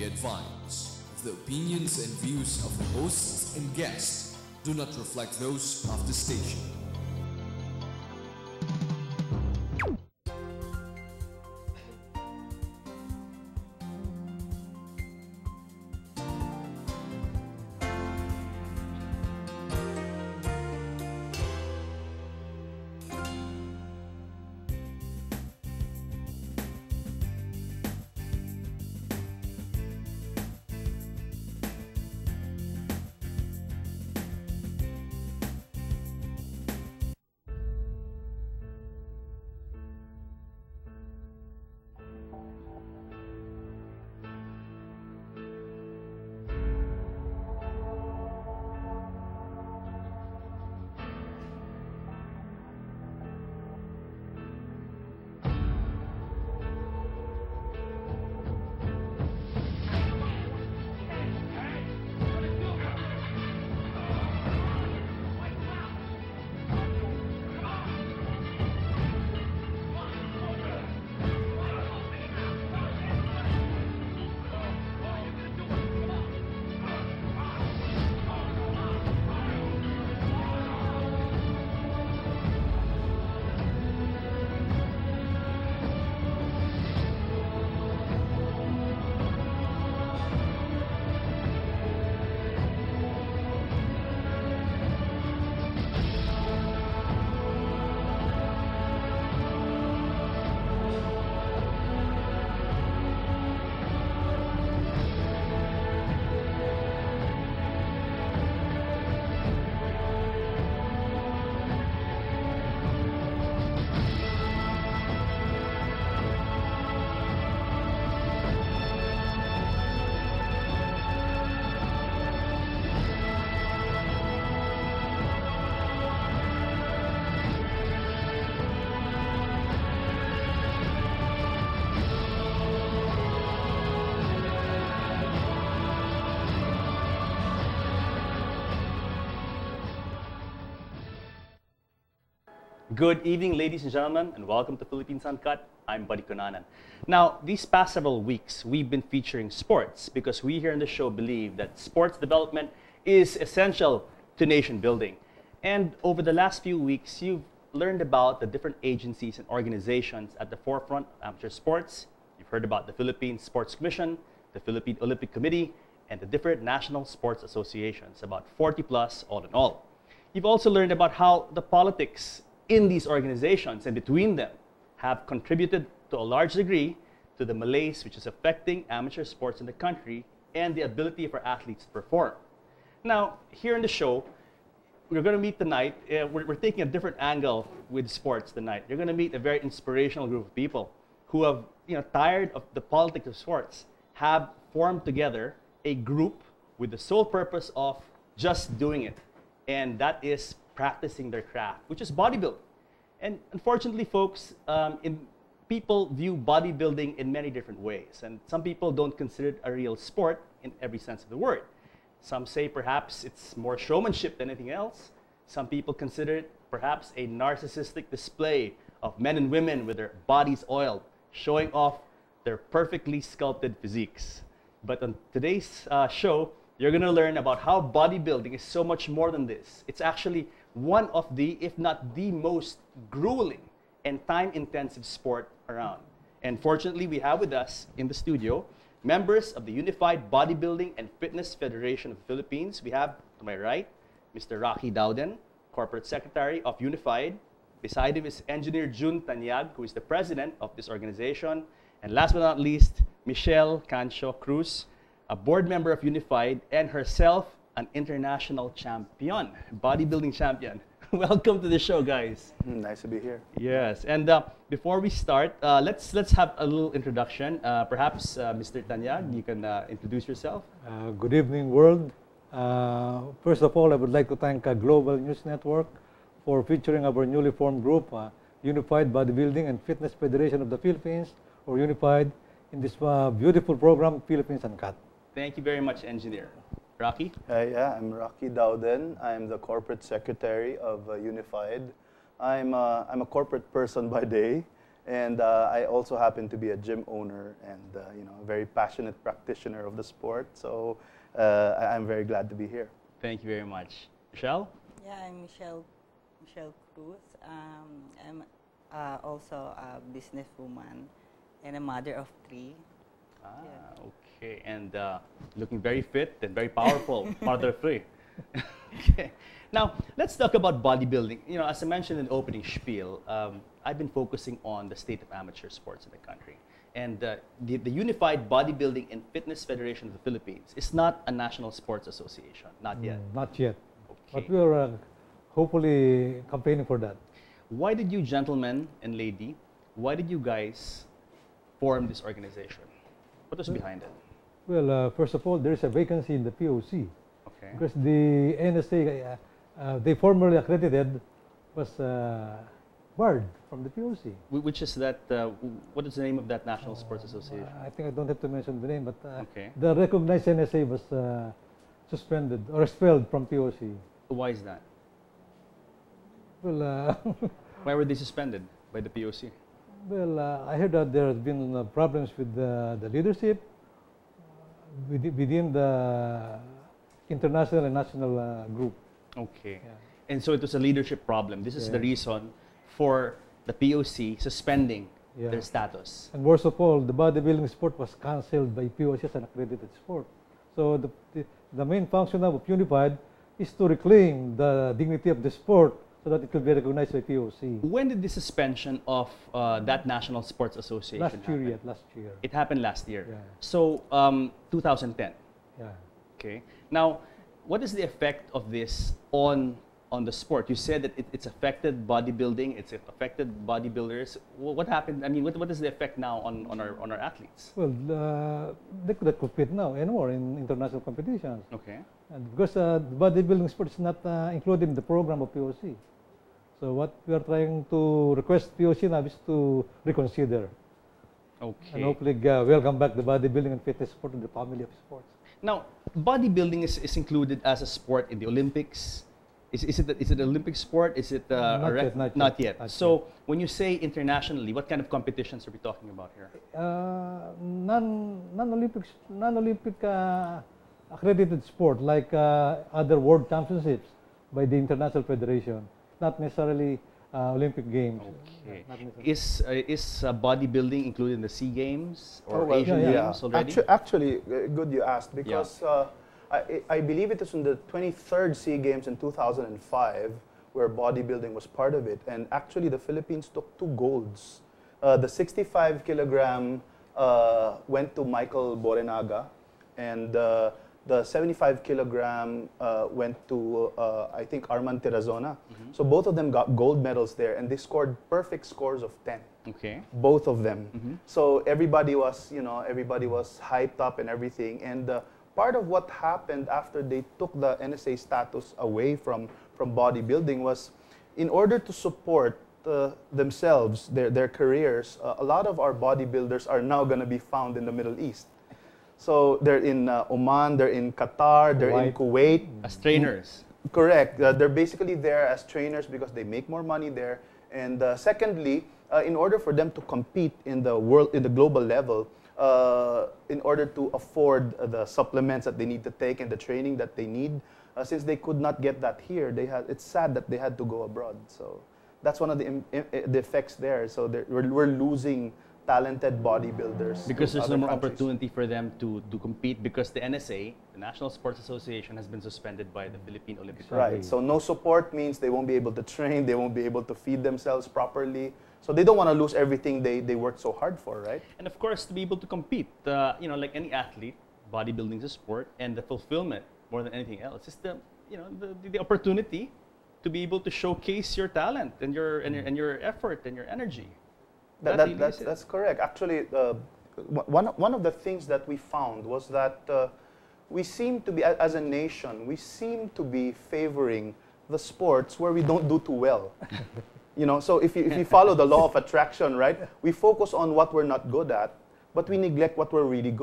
be advised, the opinions and views of the hosts and guests do not reflect those of the station. Good evening, ladies and gentlemen, and welcome to Philippines Uncut. I'm Buddy Cunanan. Now, these past several weeks, we've been featuring sports because we here in the show believe that sports development is essential to nation building. And over the last few weeks, you've learned about the different agencies and organizations at the forefront of amateur sports. You've heard about the Philippine Sports Commission, the Philippine Olympic Committee, and the different national sports associations, about 40 plus all in all. You've also learned about how the politics in these organizations and between them have contributed to a large degree to the malaise which is affecting amateur sports in the country and the ability for athletes to perform. Now, here in the show, we're going to meet tonight, we're taking a different angle with sports tonight. You're going to meet a very inspirational group of people who have, tired of the politics of sports, have formed together a group with the sole purpose of just doing it, and that is practicing their craft, which is bodybuilding. And unfortunately, folks, people view bodybuilding in many different ways. And some people don't consider it a real sport in every sense of the word. Some say perhaps it's more showmanship than anything else. Some people consider it perhaps a narcissistic display of men and women with their bodies oiled, showing off their perfectly sculpted physiques. But on today's show, you're going to learn about how bodybuilding is so much more than this. It's actually one of the, if not the most grueling and time-intensive sport around. And fortunately, we have with us in the studio members of the Unified Bodybuilding and Fitness Federation of the Philippines. We have, to my right, Mr. Rocky Dowden, Corporate Secretary of Unified. Beside him is Engineer Jun Tanyag, who is the president of this organization. And last but not least, Michelle Cancho Cruz, a board member of Unified, and herself an international champion, bodybuilding champion. Welcome to the show, guys. Nice to be here. Yes, and before we start, let's have a little introduction. Perhaps Mr. Tanyag, you can introduce yourself. Good evening, world. First of all, I would like to thank Global News Network for featuring our newly formed group, Unified Bodybuilding and Fitness Federation of the Philippines, or Unified, in this beautiful program, Philippines Uncut. Thank you very much, Engineer. Rocky? Yeah, I'm Rocky Dowden. I'm the Corporate Secretary of Unified. I'm a corporate person by day, And I also happen to be a gym owner and a very passionate practitioner of the sport. So I'm very glad to be here. Thank you very much. Michelle? Yeah, I'm Michelle Cruz. I'm also a businesswoman and a mother of 3. Okay. And looking very fit and very powerful, mother of 3. Okay. Now, let's talk about bodybuilding. As I mentioned in the opening spiel, I've been focusing on the state of amateur sports in the country. And the Unified Bodybuilding and Fitness Federation of the Philippines is not a national sports association, not yet. Not yet. Okay. But we are hopefully campaigning for that. Why did you gentlemen and lady, why did you guys form this organization? What was behind it? Well, first of all, there is a vacancy in the POC. Okay. Because the NSA, they formerly accredited, was barred from the POC. Which is that, what is the name of that National Sports Association? I think I don't have to mention the name, but Okay. the recognized NSA was suspended or expelled from POC. Why is that? Well, Why were they suspended by the POC? I heard that there has been problems with the leadership within the international and national group. Okay. Yeah. And so it was a leadership problem. This is the Yeah. reason for the POC suspending Yeah. their status. And worst of all, the bodybuilding sport was cancelled by POC as an accredited sport. So the main function of Unified is to reclaim the dignity of the sport so that it will be recognized by POC. When did the suspension of that National Sports Association happen? Last year. It happened last year. Yeah. So 2010. Yeah. Okay. Now, what is the effect of this on the sport? You said that it's affected bodybuilding. It's affected bodybuilders. What happened? I mean, what is the effect now on our athletes? Well, they could not compete now anymore in international competitions. Okay. And because the bodybuilding sport is not included in the program of POC. So what we are trying to request POC now is to reconsider. Okay. And hopefully welcome back the bodybuilding and fitness sport to the family of sports. Now, bodybuilding is included as a sport in the Olympics. Is it an Olympic sport? Is it Not yet. So when you say internationally, what kind of competitions are we talking about here? Non-Olympic accredited sport like other world championships by the international federation. Not necessarily Olympic Games. Okay. Not necessarily. Is bodybuilding included in the SEA Games or Oh, well, Asian yeah. Games already? Actually, good you asked because I believe it was in the 23rd SEA Games in 2005 where bodybuilding was part of it. And actually, the Philippines took 2 golds. The 65 kilogram went to Michael Borenaga, and the 75 kilogram went to, I think, Arman Tirazona. So both of them got gold medals there, and they scored perfect scores of 10. Okay. Both of them. So everybody was hyped up and everything. And part of what happened after they took the NSA status away from bodybuilding was, in order to support themselves, their careers, a lot of our bodybuilders are now going to be found in the Middle East. So they're in Oman, they're in Qatar, they're in Kuwait. As trainers. Correct. They're basically there as trainers because they make more money there. And secondly, in order for them to compete in the global level, in order to afford the supplements that they need to take and the training that they need, since they could not get that here, it's sad that they had to go abroad. So that's one of the effects there. So we're losing talented bodybuilders. Because there's no other more countries. opportunity for them to compete because the NSA, the National Sports Association, has been suspended by the Philippine Olympic Committee. Right. So no support means they won't be able to train, they won't be able to feed themselves properly. So they don't want to lose everything they worked so hard for, right? And of course, to be able to compete, like any athlete, bodybuilding is a sport, and the fulfillment more than anything else is the opportunity to be able to showcase your talent and your effort and your energy. That's correct. Actually, one of the things that we found was that we seem to be, as a nation, we seem to be favoring the sports where we don't do too well. So if you follow the law of attraction, right, we focus on what we're not good at, but we neglect what we're really good